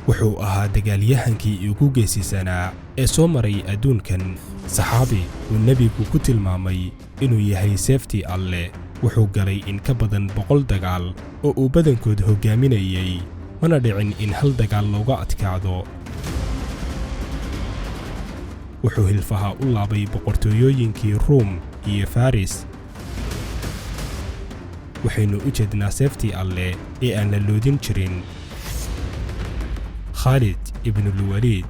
wuxuu ahaa dagaalyahankii ugu geesisanaa ee soo maray adduunkan. saxaabi uu nebigu ku tilmaamay inuu yahay seeftii Alle. wuxuu galay in ka badan 100 dagaal oo uu badankood hogaaminayay, mana dhicin in hal dagaal looga adkaado. wuxuu hilfaha u laabay boqortooyooyinkii Ruum iyo Faris. waxaynu u jeednaa seeftii Alle ee aan la loodin jirin. Khalid ibn al-Walid.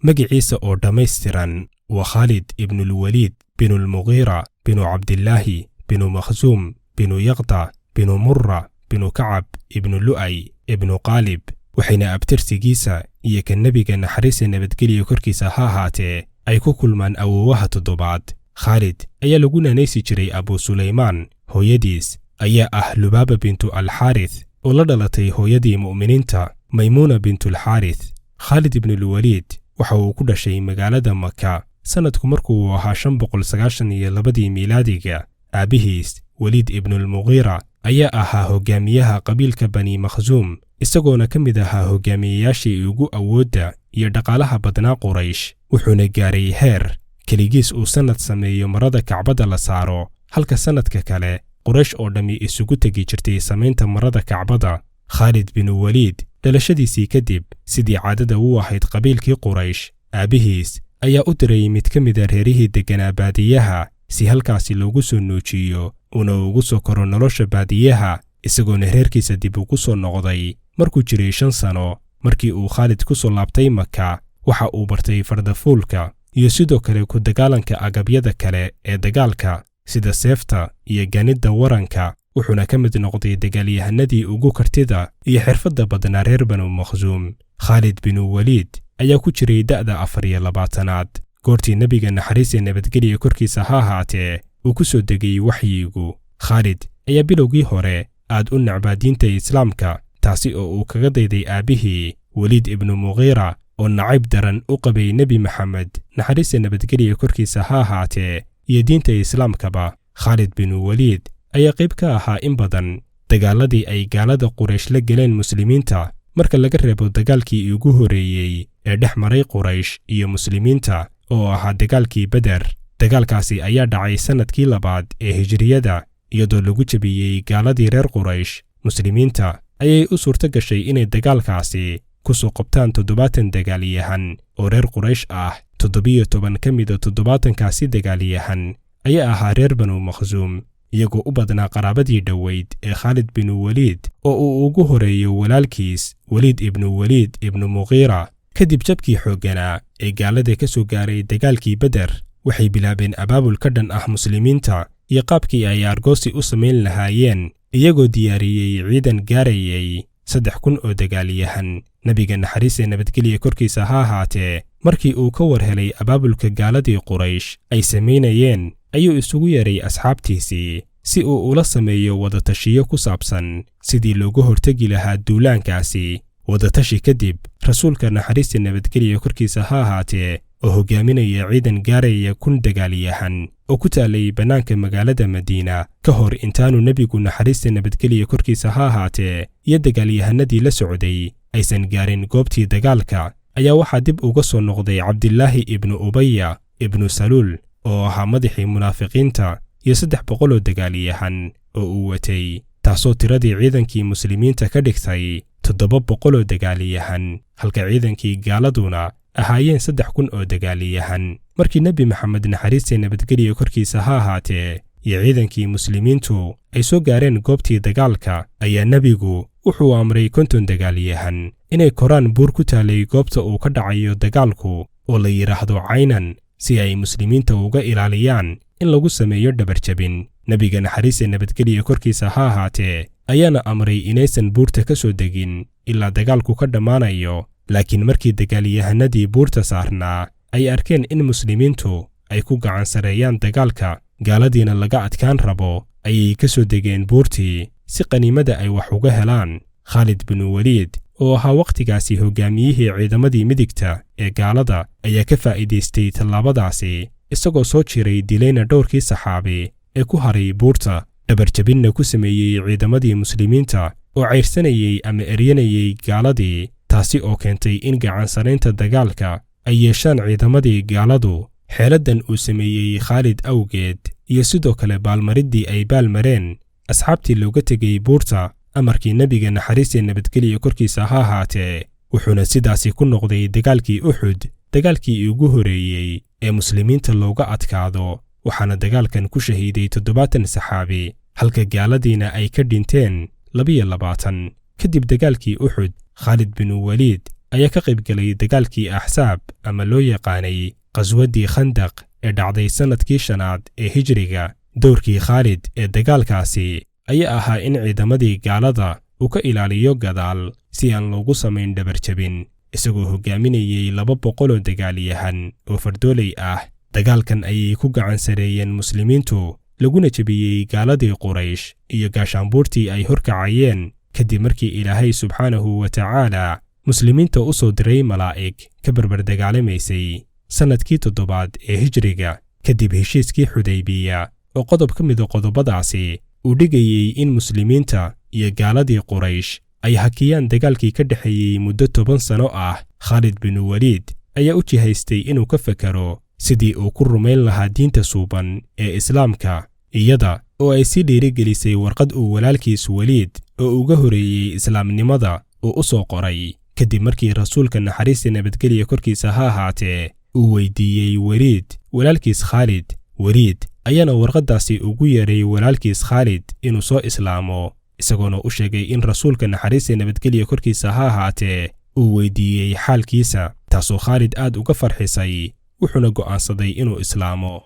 magaciisa oo dhammaystiran waa Khalid ibn al-Walid bin al-Mughira bin Abdillahi bin Makhzum bin Yaqta bin Murra bin Kacab ibn Lu'ay ibn Qalib. waxayna abtirsigiisa iyo kan nebiga naxariis nabadgelyo korkiisa ha ahaatee ay ku kulmaan awoowaha toddobaad. Khalid ayaa lagu naanaysi jiray Abu Sulaymaan. hooyadiis ayaa ah Lubaaba bintu al-Harith oo la dhalatay hooyadii mu'miniinta Maymuna bintu al-Harith. Khalid ibn al-Walid waxa uu ku dhashay magaalada Makka sanadku markuu ahaa 592 miilaadiga. aabihiis Walid ibn al-Mughira ayaa ahaa hogaamiyaha qabiilka Bani Makhzum, isagoona ka mid ahaa hogaamiyayaashii ugu awoodda iyo dhaqaalaha badnaa Quraysh. wuxuuna gaaray heer keligiis uu sanad sameeyo marada Kacbada la saaro, halka sanadka kale Quraysh oo dhammi isugu tegi jirtay samaynta marada Kacbada. Khalid bin Walid dhalashadiisii kadib, sidii caadada u ahayd qabiilkii Quraysh, aabihiis ayaa u diray mid ka mid ah reerihii deganaa baadiyaha si halkaasi loogu soo nuujiyo una ugu soo koro nolosha baadiyaha, isagoona reerkiisa dib ugu soo noqday markuu jiray 5 sano. markii uu Khalid ku soo laabtay Makka, waxa uu bartay fardafuulka iyo sidoo kale ku dagaalanka agabyada kale ee dagaalka sida seefta iyo ganida waranka. wuxuuna ka mid noqday dagaalyahanadii ugu kartida iyo xirfadda badnaa reer Banu Makhzum. Khalid bin Walid ayaa ku jiray da'da 24aad goortii nebiga naxariis nabadgelyo korkiisa ha ahaatee uu ku soo degay waxyigu. Khalid ayaa bilowgii hore aad u nacbaa diinta Islaamka, taasi oo uu kaga dayday aabihii Walid ibn Mughira oo nacayb daran u qabay Nebi Maxamed naxariis nabadgelyo korkiisa ha ahaatee iyo diinta Islaamkaba. Khalid bin Walid ayaa qayb ka ahaa in badan dagaaladii ay gaalada Quraysh la galeen muslimiinta, marka laga reebo dagaalkii ugu horeeyay ee dhex maray Quraysh iyo muslimiinta oo ahaa dagaalkii Badr. dagaalkaasi ayaa dhacay sanadkii 2 ee hijriyada, iyadoo lagu jabiyey gaaladii reer Quraysh. muslimiinta ayay u suurto gashay inay dagaalkaasi ku soo qabtaan 70 dagaalyahan oo reer Quraysh ah. 17 ka mid ah 70kaasi dagaalyahan ayaa ahaa reer Banu Makhzum, iyagoo u badnaa qaraabadii dhoweyd ee Khalid bin Walid oo uu ugu horeeyo walaalkiis Walid ibn Walid ibn Mughira. kadib jabkii xoogganaa ee gaalada ka soo gaaray dagaalkii Badr, waxay bilaabeen abaabul ka dhan ah muslimiinta iyo qaabkii ay argoosi u samayn lahaayeen, iyagoo diyaariyey ciidan gaarayay 3,000 oo dagaalyahan. nebiga naxariis nabadgelyo korkiisa ha ahaatee markii uu ka war helay abaabulka gaaladii Quraysh ay samaynayeen, ayuu isugu yeeray asxaabtiisii si uu ula sameeyo wadatashiyo ku saabsan sidii looga hortagi lahaa duulaankaasi. wadatashi kadib, rasuulka naxariis nabadgelyo korkiisa ha ahaatee oo hogaaminaya ciidan gaaraya 1,000 dagaalyahan oo ku taalay bannaanka magaalada Madiina ka hor intaanu nebigu naxariis nabadgelyo korkiisa ha ahaatee iyo dagaalyahanadii la socday aysan gaarin goobtii dagaalka, ayaa waxaa dib uga soo noqday Cabdillaahi ibn Ubayya ibn Salul oo ahaa madaxii munaafiqiinta iyo 300 oo dagaalyahan oo uu watay, taasoo tiradii ciidankii muslimiinta ka dhigtay 700 oo dagaalyahan, halka ciidankii gaaladuna ahaayeen 3,000 oo dagaalyahan. markii Nebi Maxamed naxariis nabadgelyo korkiisa ha ahaatee iyo ciidankii muslimiintu ay soo gaareen goobtii dagaalka, ayaa nebigu wuxuu amray 50 dagaalyahan inay koraan buur ku taalay goobta uu ka dhacayo dagaalku oo la yiraahdo Caynan, si ay muslimiinta uga ilaaliyaan in lagu sameeyo dhabarjabin. nebiga naxariis nabadgelyo korkiisa ha ahaatee ayaana amray inaysan buurta ka soo degin ilaa dagaalku ka dhammaanayo. laakiin markii dagaalyahanadii buurta saarnaa ay arkeen in muslimiintu ay ku gacan sareeyaan dagaalka, gaaladiina laga adkaan rabo, ayay ka soo degeen buurtii si qaniimada ay wax uga helaan. Khalid bin Walid oo ahaa waqtigaasi hogaamiyihii ciidamadii midigta ee gaalada ayaa ka faa'iidaystay tallaabadaasi, isagoo soo jiray dilayna dhowrkii saxaabi ee ku haray buurta dhabarjabinna ku sameeyey ciidamadii muslimiinta oo cayrsanayay ama eryanayay gaaladii, taasi oo keentay in gacansanaynta dagaalka ay yeeshaan ciidamadii gaaladu. xeeladdan uu sameeyey Khaalid awgeed iyo sidoo kale baalmariddii ay baalmareen asxaabtii looga tegay buurta amarkii nebiga naxariis iyo nabadgelyo korkiisa ha ahaatee, wuxuuna sidaasi ku noqday dagaalkii Uxud, dagaalkii ugu horeeyey ee muslimiinta looga adkaado, waxaana dagaalkan ku shahiiday 70 saxaabi, halka gaaladiina ay ka dhinteen 22. kadib dagaalkii Uxud, Khaalid bin Waliid ayaa ka qayb galay dagaalkii Axsaab ama loo yaqaanay qaswadii Khandaq ee dhacday sanadkii 5aad ee Hijriga. dowrkii Khaalid ee dagaalkaasi ayaa ahaa in ciidamadii gaalada uu ka ilaaliyo gadaal si aan loogu samayn dhabarjabin, isagoo hogaaminayay 200 oo dagaalyahan oo fardooley ah. dagaalkan ayay ku gacan sareeyeen muslimiintu, laguna jabiyey gaaladii Quraysh iyo gaashaanbuurtii ay horkacayeen, kadib markii Ilaahay subxaanahu wa tacaala muslimiinta u soo diray malaa'ig ka barbar dagaalamaysay. sanadkii 7aad ee Hijriga, kadib heshiiskii Xudaybiya oo qodob ka mid ah qodobadaasi uu dhigayay in muslimiinta iyo gaaladii Quraysh ay hakiyaan dagaalkii ka dhaxeeyay muddo 10 sano ah, Khaalid bin Waliid ayaa u jihaystay inuu ka fakaro sidii uu ku rumayn lahaa diinta suuban ee Islaamka, iyada oo ay si dhiirigelisay warqad uu walaalkiis Waliid oo uga horeeyay islaamnimada uu u soo qoray, kadib markii rasuulka naxariis iyo nabadgelyo korkiisa ha ahaatee uu weydiiyey Waliid walaalkiis Khaalid. Waliid ayaana warqadaasi ugu yeeray walaalkiis Khaalid inuu soo islaamo, isagoona u sheegay in rasuulka naxariis iyo nabadgelyo korkiisa ha ahaatee uu weydiiyey xaalkiisa, taasoo Khaalid aad uga farxisay, wuxuuna go'aansaday inuu islaamo.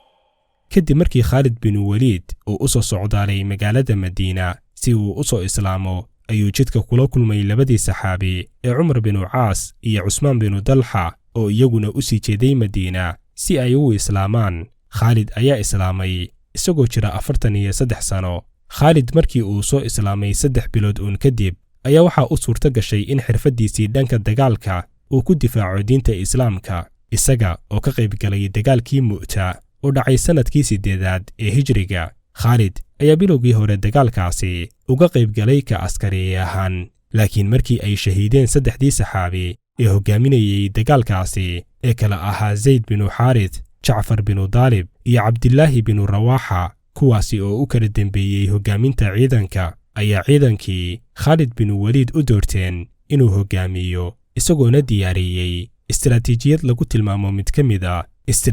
kadib markii Khaalid bin Waliid uu u soo socdaalay magaalada Madiina si uu u soo islaamo, ayuu jidka kula kulmay labadii saxaabi ee Cumar bin Caas iyo Cusmaan bin Dalxa oo iyaguna u sii jeeday Madiina si ay u islaamaan. Khaalid ayaa islaamay isagoo jira 43 sano. Khaalid markii uu soo islaamay 3 bilood uun kadib ayaa waxaa u suurta gashay in xirfadiisii dhanka dagaalka uu ku difaaco diinta Islaamka, isaga oo ka qayb galay dagaalkii Mu'ta oo dhacay sanadkii 8aad ee Hijriga. Khaalid ayaa bilowgii hore dagaalkaasi uga qayb galay ka askari ahaan, laakiin markii ay shahiideen 3dii saxaabi ee hogaaminayay dagaalkaasi ee kala ahaa Zayd bin Xaarith, Jacfar bin Daalib iyo Cabdillaahi bin Rawaaxa, kuwaasi oo u kala dambeeyey hogaaminta ciidanka, ayaa ciidankii Khaalid bin Waliid u doorteen inuu hogaamiyo, isagoona diyaariyey istiraatiijiyad lagu tilmaamo mid ka mid ah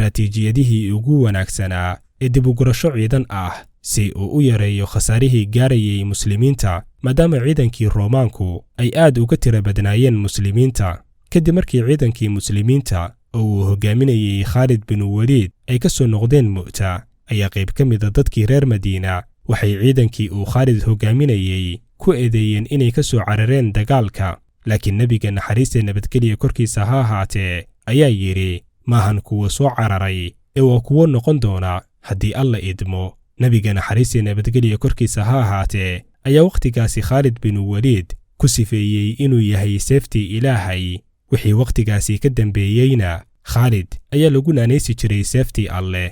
istiraatiijiyadihii ugu wanaagsanaa ee dib u gurasho ciidan ah si uu u yareeyo khasaarihii gaarayay muslimiinta, maadaama ciidankii Roomaanku ay aad uga tira badnaayeen muslimiinta. kadib markii ciidankii muslimiinta oo uu hogaaminayay Khaalid bin Waliid ay ka soo noqdeen Mu'ta, ayaa qayb ka mid ah dadkii reer Madiina waxay ciidankii uu Khaalid hogaaminayay ku eedeeyeen inay ka soo carareen dagaalka, laakiin nebiga naxariis iyo nabadgelyo korkiisa ha ahaatee ayaa yidhi, maahan kuwa soo cararay ee waa kuwo noqon doona haddii Alla idmo. nebiga naxariis iyo nabadgelyo korkiisa ha ahaatee ayaa waqtigaasi Khaalid bin Waliid ku sifeeyey inuu yahay seeftii Ilaahay. wixii waqtigaasi ka dambeeyeyna Khaalid ayaa lagu naanaysi jiray seeftii Alleh.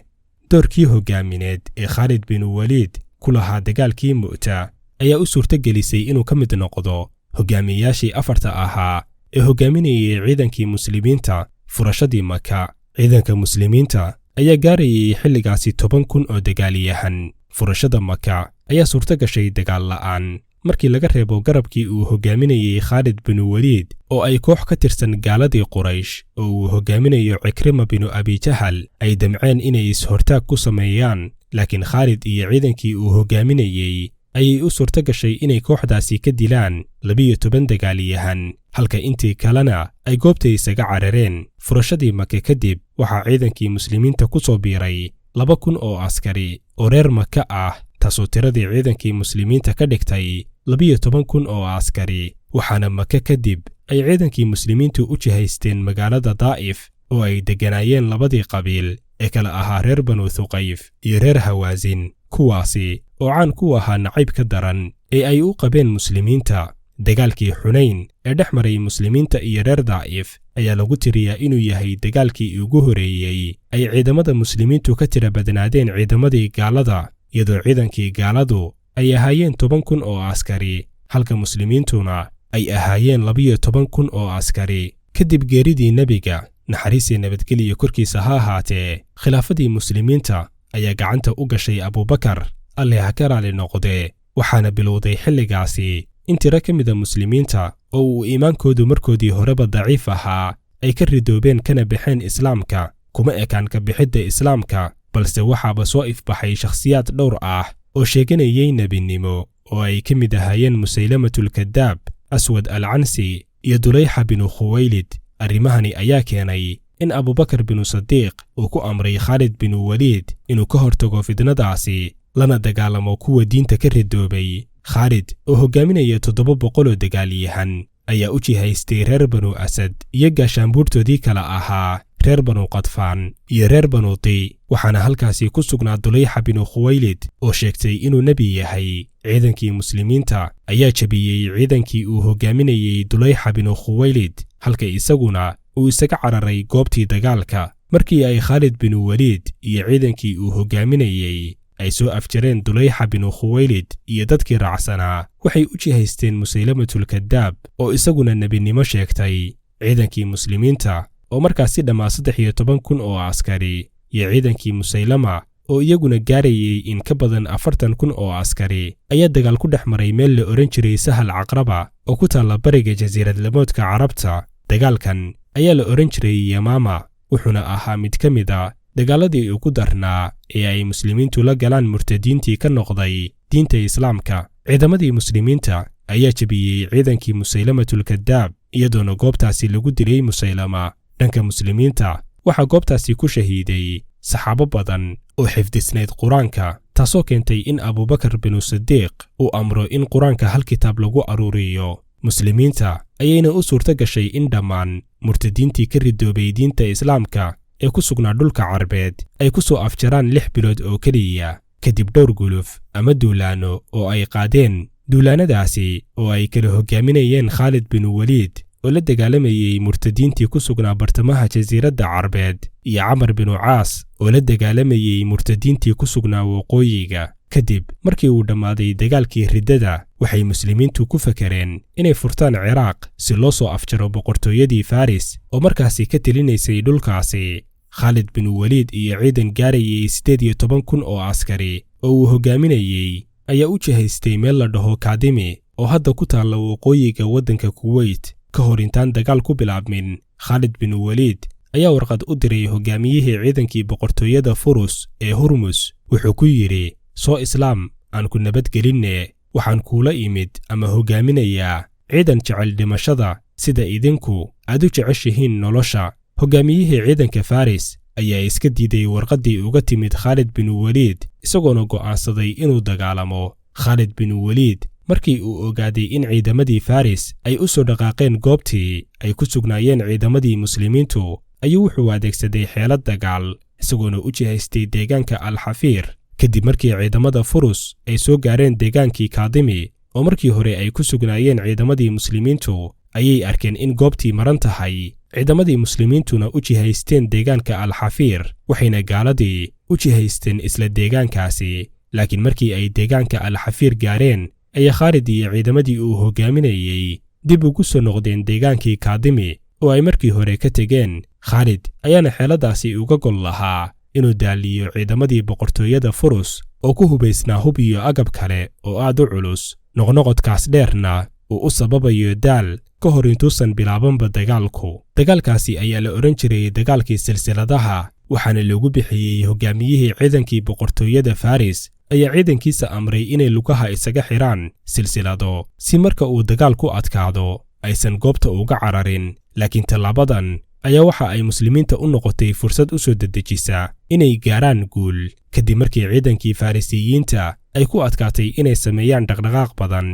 doorkii hogaamineed ee Khaalid bin Waliid ku lahaa dagaalkii Mu'ta ayaa u suurta gelisay inuu ka mid noqdo hogaamiyaashii 4 ahaa ee hogaaminayay ciidankii muslimiinta furashadii Maka. ciidanka muslimiinta ayaa gaarayay xilligaasi 10,000 oo dagaalyahan. furashada Maka ayaa suurta gashay dagaal la'aan markii laga reebo garabkii uu hogaaminayay Khaalid bin Waliid oo ay koox ka tirsan gaaladii Quraysh oo uu hogaaminayo Cikrima bin Abi Jahal ay damceen inay is-hortaag ku sameeyaan, laakiin Khaalid iyo ciidankii uu hogaaminayay ayay u suurta gashay inay kooxdaasi ka dilaan 12 dagaalyahan, halka intii kalena ay goobta isaga carareen. furashadii Maka kadib waxaa ciidankii muslimiinta ku soo biiray 2,000 oo askari oo reer Maka ah, taasoo tiradii ciidankii muslimiinta ka dhigtay 12,000 oo askari. waxaana Maka kadib ay ciidankii muslimiintu u jihaysteen magaalada Daa'if oo ay degganaayeen 2 qabiil ee kala ahaa reer Banu Thuqayf iyo reer Hawaasin, kuwaasi oo caan ku ahaa nacayb ka daran ee ay u qabeen muslimiinta. dagaalkii Xunayn ee dhex maray muslimiinta iyo reer Daa'if ayaa lagu tiriyaa inuu yahay dagaalkii ugu horeeyey ay ciidamada muslimiintu ka tira badnaadeen ciidamadii gaalada, iyadoo ciidankii gaaladu ay ahaayeen 10,000 oo askari halka muslimiintuna ay ahaayeen 12,000 oo askari. kadib geeridii nebiga naxariis iyo nabadgelyo korkiisa ha ahaatee khilaafadii muslimiinta ayaa gacanta u gashay Abubakar alle ha ka raali noqdee waxaana bilowday xilligaasi in tiro ka mid ah muslimiinta oo uu iimaankoodu markoodii horeba daciif ahaa ay ka ridoobeen kana baxeen islaamka kuma ekaan ka bixidda islaamka balse waxaaba soo ifbaxay shakhsiyaad dhowr ah oo sheeganayay nebinimo oo ay ka mid ahaayeen Musaylamatul Kadaab, Aswad al-Cansi iyo Dulayxa binu Khuwaylid. arrimahani ayaa keenay in Abubakar binu Sadiiq uu ku amray Khalid binu Waliid inuu ka hortago fidnadaasi lana dagaalamo kuwa diinta ka ridoobay. Khalid oo hogaaminaya 700 oo dagaalyahan ayaa u jihaystay reer Banu Asad iyo gaashaanbuurtoodii kala ahaa reer Banu Qadfaan iyo reer Banu Ti, waxaana halkaasi ku sugnaa Dulayxa binu Khuwaylid oo sheegtay inuu nebi yahay. ciidankii muslimiinta ayaa jabiyey ciidankii uu hogaaminayay Dulayxa binu Khuwaylid halka isaguna uu isaga cararay goobtii dagaalka. markii ay Khalid binu Waliid iyo ciidankii uu hogaaminayay ay soo afjareen Dulayxa binu Khuwaylid iyo dadkii raacsanaa waxay u jihaysteen Musaylamatul Kadaab oo isaguna nebinimo sheegtay. ciidankii muslimiinta oo markaasi dhammaa 13,000 oo askari iyo ciidankii Musaylama oo iyaguna gaarayay in ka badan 40,000 oo askari ayaa dagaal ku dhex maray meel la oran jiray Sahal Caqraba oo ku taalla bariga jasiirad lamoodka Carabta. dagaalkan ayaa la oran jiray Yamaama wuxuuna ahaa mid ka mid ah dagaaladii ugu darnaa ee ay muslimiintu la galaan murtadiintii ka noqday diinta islaamka. ciidamadii muslimiinta ayaa jabiyey ciidankii Musaylamatul Kadaab iyadoona goobtaasi lagu dilay Musaylama. dhanka muslimiinta waxaa goobtaasi ku shahiiday saxaabo badan oo xifdisnayd quraanka taasoo keentay in Abubakar binu Sadiiq uu amro in quraanka hal kitaab lagu aruuriyo. muslimiinta ayayna u suurto gashay in dhammaan murtadiintii ka ridoobay diinta islaamka ee ku sugnaa dhulka Carbeed ay ku soo afjaraan 6 bilood oo keliya kadib dhowr guluf ama duulaano oo ay qaadeen. duulaanadaasi oo ay kala hogaaminayeen Khalid binu Waliid oo la dagaalamayay murtadiintii ku sugnaa bartamaha jasiiradda Carbeed iyo Camar binu Caas oo la dagaalamayay murtadiintii ku sugnaa waqooyiga. kadib markii uu dhammaaday dagaalkii riddada waxay muslimiintu ku fakareen inay furtaan Ciraaq si loo soo afjaro boqortooyadii Faris oo markaasi ka telinaysay dhulkaasi. Khalid binu Waliid iyo ciidan gaarayay 18,000 oo askari oo uu hogaaminayay ayaa u jihaystay meel la dhaho Kaadimi oo hadda ku taalla waqooyiga waddanka Kuwait. ka hor intaan dagaal ku bilaabmin Khalid binu Waliid ayaa warqad u diray hogaamiyihii ciidankii boqortooyada Furus ee Hurmus wuxuu ku yidhi soo islaam aan ku nabadgelinne waxaan kuula imid ama hogaaminayaa ciidan jecel dhimashada sida idinku aad u jeceshihiin nolosha. hogaamiyihii ciidanka Faris ayaa iska diiday warqaddii uga timid Khalid binu Waliid isagoona go'aansaday inuu dagaalamo. Khalid binu Waliid markii uu ogaaday in ciidamadii Faris ay u soo dhaqaaqeen goobtii ay ku sugnaayeen ciidamadii muslimiintu ayuu wuxuu adeegsaday xeelad dagaal isagoona u jihaystay deegaanka Al-Xafiir. kadib markii ciidamada Furus ay soo gaareen deegaankii Kaadimi oo markii hore ay ku sugnaayeen ciidamadii muslimiintu ayay arkeen in goobtii maran tahay. ciidamadii muslimiintuna u jihaysteen deegaanka Al-Xafiir waxayna gaaladii u jihaysteen isla deegaankaasi. laakiin markii ay deegaanka Al-Xafiir gaareen ayaa Khalid iyo ciidamadii uu hogaaminayay dib ugu soo noqdeen deegaankii Kaadimi oo ay markii hore ka tegeen. Khalid ayaana xeeladaasi uga gol lahaa inuu daaliyo ciidamadii boqortooyada Furus oo ku hubaysnaa hub iyo agab kale oo aad u culus. noqnoqodkaas dheerna uu u sababayo daal ka hor intuusan bilaabanba dagaalku. dagaalkaasi ayaa la oran jiray dagaalkii silsiladaha waxaana lagu bixiyey hogaamiyihii ciidankii boqortooyada Faris ayaa ciidankiisa amray inay lugaha isaga xiraan silsilado si marka uu dagaal ku adkaado aysan goobta uga cararin. laakiin tallaabadan ayaa waxa ay muslimiinta u noqotay fursad u soo dedejisa inay gaaraan guul kadib markii ciidankii Farisiyiinta ay ku adkaatay inay sameeyaan dhaqdhaqaaq badan.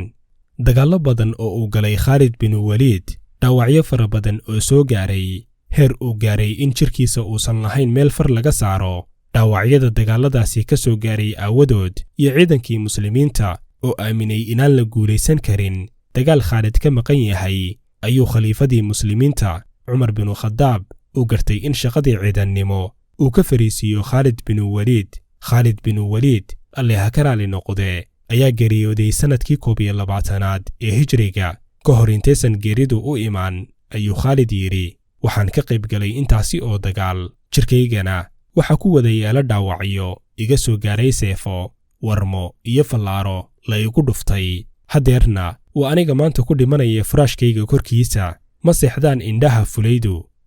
dagaallo badan oo uu galay Khalid binu Waliid dhaawacyo fara badan oo soo gaaray heer uu gaaray in jirkiisa uusan lahayn meel far laga saaro. dhaawacyada dagaaladaasi ka soo gaaray aawadood iyo ciidankii muslimiinta oo aaminay inaan la guulaysan karin dagaal Khalid ka maqan yahay ayuu khaliifadii muslimiinta Cumar binu Khadaab uu gartay in shaqadii ciidannimo uu ka fariisiyo Khalid binu Waliid. Khalid binu Waliid alle ha ka raali noqdee ayaa geeriyooday sannadkii 21aad ee hijriga ka hor intaysan geeridu u imaan ayuu Khaalid yidhi waxaan ka qayb galay intaasi oo dagaal jirkaygana waxa ku wada yaala dhaawacyo iga soo gaaray seefo warmo iyo fallaaro la igu dhuftay hadeerna waa aniga maanta ku dhimanaya furaashkayga korkiisa ma seexdaan indhaha fulaydu